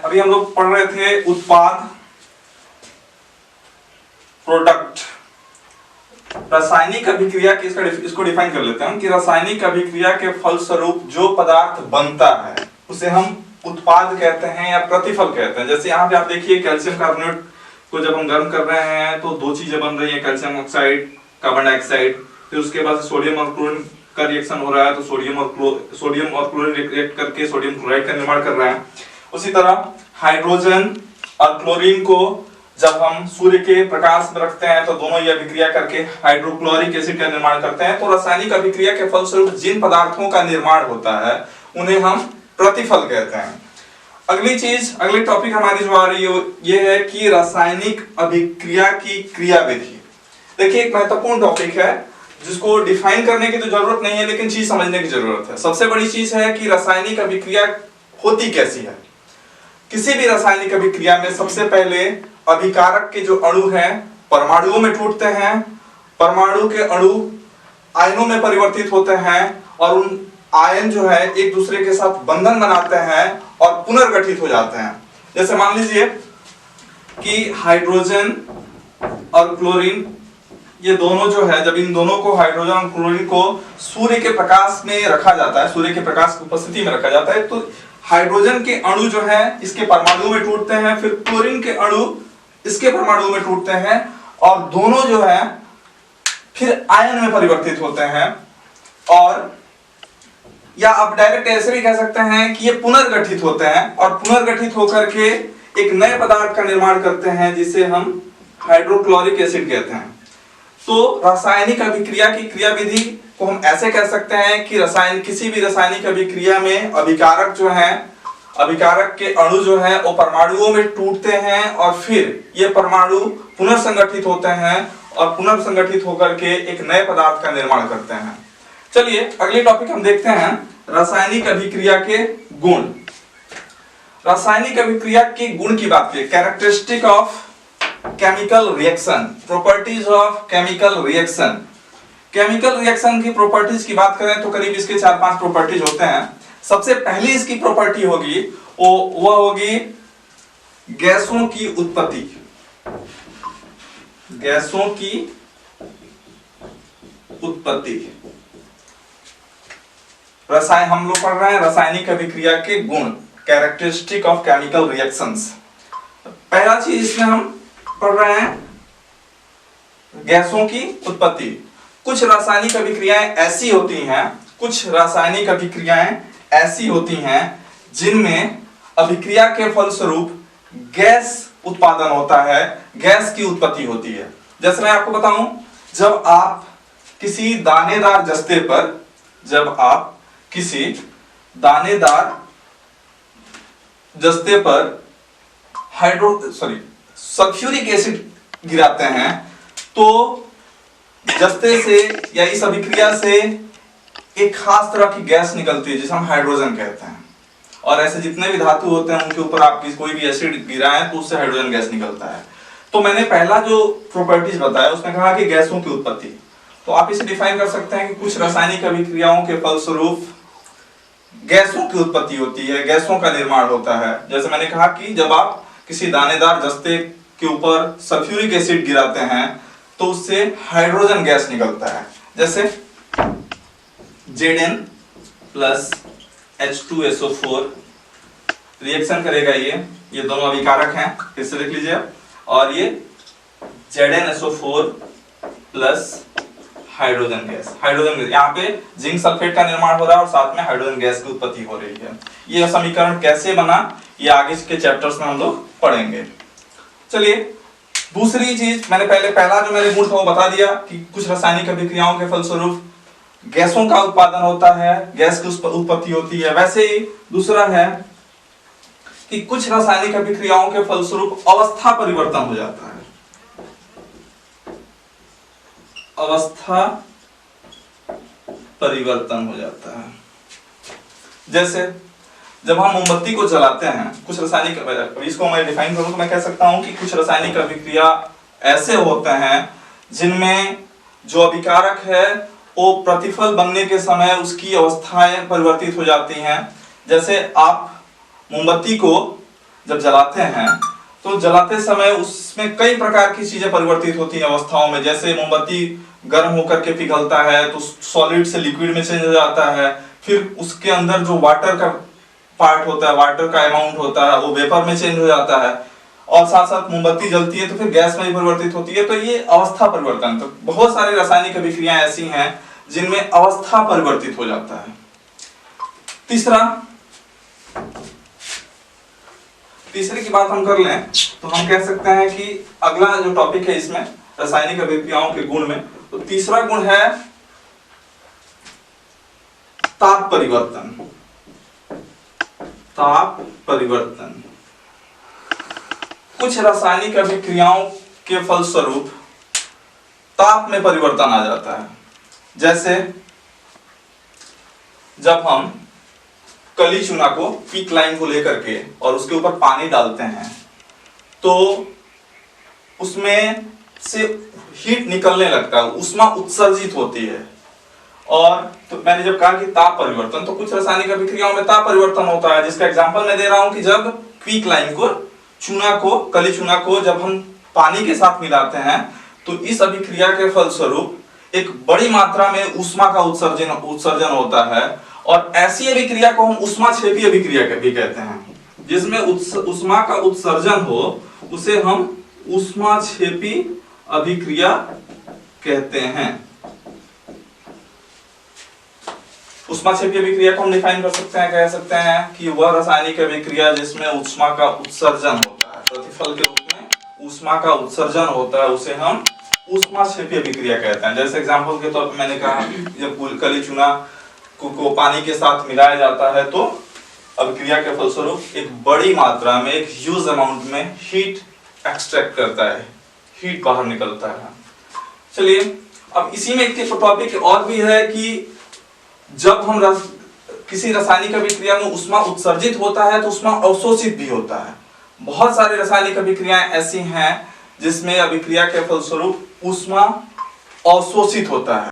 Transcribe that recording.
अभी हम लोग पढ़ रहे थे उत्पाद, प्रोडक्ट। रासायनिक अभिक्रिया की इसको डिफाइन कर लेते हैं हम कि रासायनिक अभिक्रिया के फलस्वरूप जो पदार्थ बनता है उसे हम उत्पाद कहते हैं या प्रतिफल कहते हैं। जैसे यहाँ पे आप देखिए कैल्शियम कार्बोनेट को जब हम गर्म कर रहे हैं तो दो चीजें बन रही है, कैल्शियम ऑक्साइड, कार्बन डाइऑक्साइड। फिर उसके बाद सोडियम और क्लोरीन का रिएक्शन हो रहा है तो सोडियम और क्लोरीन रिएक्ट करके सोडियम क्लोराइड का निर्माण कर रहे हैं। उसी तरह हाइड्रोजन और क्लोरीन को जब हम सूर्य के प्रकाश में रखते हैं तो दोनों ये अभिक्रिया करके हाइड्रोक्लोरिक एसिड का निर्माण करते हैं। तो रासायनिक अभिक्रिया के फलस्वरूप जिन पदार्थों का निर्माण होता है उन्हें हम प्रतिफल कहते हैं। अगली टॉपिक हमारी जो आ रही है ये है कि रासायनिक अभिक्रिया की क्रियाविधि। देखिए एक महत्वपूर्ण टॉपिक है जिसको डिफाइन करने की तो जरूरत नहीं है लेकिन चीज समझने की जरूरत है। सबसे बड़ी चीज है कि रासायनिक अभिक्रिया होती कैसी है। किसी भी रासायनिक अभिक्रिया में सबसे पहले अभिकारक के जो अणु हैं परमाणुओं में टूटते हैं, परमाणु के अणु आयनों में परिवर्तित होते हैं और उन आयन जो है एक दूसरे के साथ बंधन बनाते हैं और पुनर्गठित हो जाते हैं। जैसे मान लीजिए कि हाइड्रोजन और क्लोरीन ये दोनों जो है, जब इन दोनों को हाइड्रोजन और क्लोरीन को सूर्य के प्रकाश में रखा जाता है, सूर्य के प्रकाश की उपस्थिति में रखा जाता है, तो हाइड्रोजन के अणु जो है इसके परमाणु में टूटते हैं, फिर क्लोरीन के अणु इसके परमाणु में टूटते हैं और दोनों जो है फिर आयन में परिवर्तित होते हैं। और या आप डायरेक्ट ऐसे भी कह सकते हैं कि ये पुनर्गठित होते हैं और पुनर्गठित होकर के एक नए पदार्थ का निर्माण करते हैं जिसे हम हाइड्रोक्लोरिक एसिड कहते हैं। तो रासायनिक अभिक्रिया की क्रियाविधि को हम ऐसे कह सकते हैं कि किसी भी रासायनिक अभिक्रिया में अभिकारक जो है, अभिकारक के अणु जो है वो परमाणुओं में टूटते हैं और फिर ये परमाणु पुनर्संगठित होते हैं और पुनर्संगठित होकर के एक नए पदार्थ का निर्माण करते हैं। चलिए अगली टॉपिक हम देखते हैं रासायनिक अभिक्रिया के गुण। रासायनिक अभिक्रिया के गुण की बात करें, characteristic of chemical reaction, properties of chemical reaction. Chemical reaction की प्रॉपर्टीज की बात करें तो करीब इसके 4-5 प्रॉपर्टीज होते हैं। सबसे पहली इसकी प्रॉपर्टी होगी वह होगी गैसों की उत्पत्ति। गैसों की उत्पत्ति। हम लोग पढ़ रहे हैं रासायनिक अभिक्रिया के गुण, कैरेक्टरिस्टिक ऑफ केमिकल रिएक्शंस। पहला चीज इसमें हम पढ़ रहे हैं गैसों की उत्पत्ति। कुछ रासायनिक अभिक्रियाएं ऐसी होती हैं, कुछ रासायनिक अभिक्रियाएं ऐसी होती हैं जिनमें अभिक्रिया के फलस्वरूप गैस उत्पादन होता है, गैस की उत्पत्ति होती है। जैसे मैं आपको बताऊं, जब आप किसी दानेदार जस्ते पर सल्फ्यूरिक एसिड गिराते हैं तो जस्ते से या इस अभिक्रिया से एक खास तरह की गैस निकलती है जिसे हम हाइड्रोजन कहते हैं। और ऐसे जितने भी धातु होते हैं उनके ऊपर आप कोई भी एसिड गिराएं तो उससे हाइड्रोजन गैस निकलता है। तो मैंने पहला जो प्रॉपर्टीज बताया उसमें कहा कि गैसों की उत्पत्ति। तो आप इसे डिफाइन कर सकते हैं कि कुछ रासायनिक अभिक्रियाओं के फलस्वरूप गैसों की उत्पत्ति होती है, गैसों का निर्माण होता है। जैसे मैंने कहा कि जब आप किसी दानेदार जस्ते के ऊपर सल्फ्यूरिक एसिड गिराते हैं तो उससे हाइड्रोजन गैस निकलता है। जैसे Zn प्लस H2SO4 रिएक्शन करेगा, ये दोनों अभिकारक हैं, फिर से देख लीजिए, और ये ZnSO4 प्लस हाइड्रोजन गैस। यहाँ पे जिंक सल्फेट का निर्माण हो रहा है और साथ में हाइड्रोजन गैस की उत्पत्ति हो रही है। ये समीकरण कैसे बना ये आगे के चैप्टर्स में हम लोग पढ़ेंगे। चलिए दूसरी चीज, पहला जो मैंने गुण था वो बता दिया कि कुछ रासायनिक अभिक्रियाओं के फलस्वरूप गैसों का उत्पादन होता है, गैस की उत्पत्ति होती है। वैसे ही दूसरा है कि कुछ रासायनिक अभिक्रियाओं के फलस्वरूप अवस्था परिवर्तन हो जाता है। अवस्था परिवर्तन हो जाता है। जैसे जब हम मोमबत्ती को जलाते हैं, कुछ रासायनिक, इसको मैं डिफाइन करूं तो मैं कह सकता हूं कि कुछ रासायनिक अभिक्रिया ऐसे होते हैं जिनमें जो अभिकारक है वो प्रतिफल बनने के समय उसकी अवस्थाएं परिवर्तित हो जाती हैं। जैसे आप मोमबत्ती को जब जलाते हैं तो जलाते समय उसमें कई प्रकार की चीजें परिवर्तित होती हैं अवस्थाओं में। जैसे मोमबत्ती गर्म होकर के पिघलता है तो सॉलिड से लिक्विड में चेंज हो जाता है, फिर उसके अंदर जो वाटर का पार्ट होता है, वाटर का अमाउंट होता है, वो वेपर में चेंज हो जाता है, और साथ साथ मोमबत्ती जलती है तो फिर गैस में भी परिवर्तित होती है। तो ये अवस्था परिवर्तन, तो बहुत सारी रासायनिक अभिक्रियाएं ऐसी हैं जिनमें अवस्था परिवर्तित हो जाता है। तीसरे की बात हम कर लें तो हम कह सकते हैं कि अगला जो टॉपिक है इसमें रासायनिक अभिक्रियाओं के गुण में, तो तीसरा गुण है ताप परिवर्तन। ताप परिवर्तन, कुछ रासायनिक अभिक्रियाओं के फलस्वरूप ताप में परिवर्तन आ जाता है। जैसे जब हम कली चूना को पीक लाइन को लेकर के और उसके ऊपर पानी डालते हैं तो उसमें से हीट निकलने लगता है, ऊष्मा उत्सर्जित होती है। और तो मैंने जब कहा कि ताप परिवर्तन, तो कुछ रासायनिक अभिक्रियाओं में ताप परिवर्तन होता है, जिसका एग्जांपल मैं दे रहा हूं कि जब क्विक लाइम को कली चूना को जब हम पानी के साथ मिलाते हैं तो इस अभिक्रिया के फलस्वरूप एक बड़ी मात्रा में ऊष्मा का उत्सर्जन होता है, और ऐसी अभिक्रिया को हम ऊष्माक्षेपी अभिक्रिया भी कहते हैं। जिसमें ऊष्मा का उत्सर्जन हो उसे हम ऊष्माक्षेपी अभिक्रिया कहते हैं। ऊष्माक्षेपी अभिक्रिया को हम डिफाइन कर सकते हैं, कह सकते हैं कि वह रासायनिक अभिक्रिया जिसमें ऊष्मा का उत्सर्जन होता है, प्रतिफल के रूप में ऊष्मा का उत्सर्जन होता है, उसे हम ऊष्माक्षेपी अभिक्रिया कहते हैं। जैसे एग्जांपल के तौर पर मैंने कहा जब कली चूना को पानी के साथ मिलाया जाता है तो अभिक्रिया के फलस्वरूप एक बड़ी मात्रा में, एक ह्यूज अमाउंट में हीट एक्सट्रैक्ट करता है, हीट बाहर निकलता है। चलिए अब इसी में एक टॉपिक और भी है कि जब हम किसी रासायनिक अभिक्रिया में ऊष्मा उत्सर्जित होता है तो ऊष्मा अवशोषित भी होता है। बहुत सारी रासायनिक अभिक्रियाएं ऐसी हैं जिसमें अभिक्रिया के फलस्वरूप ऊष्मा अवशोषित होता है।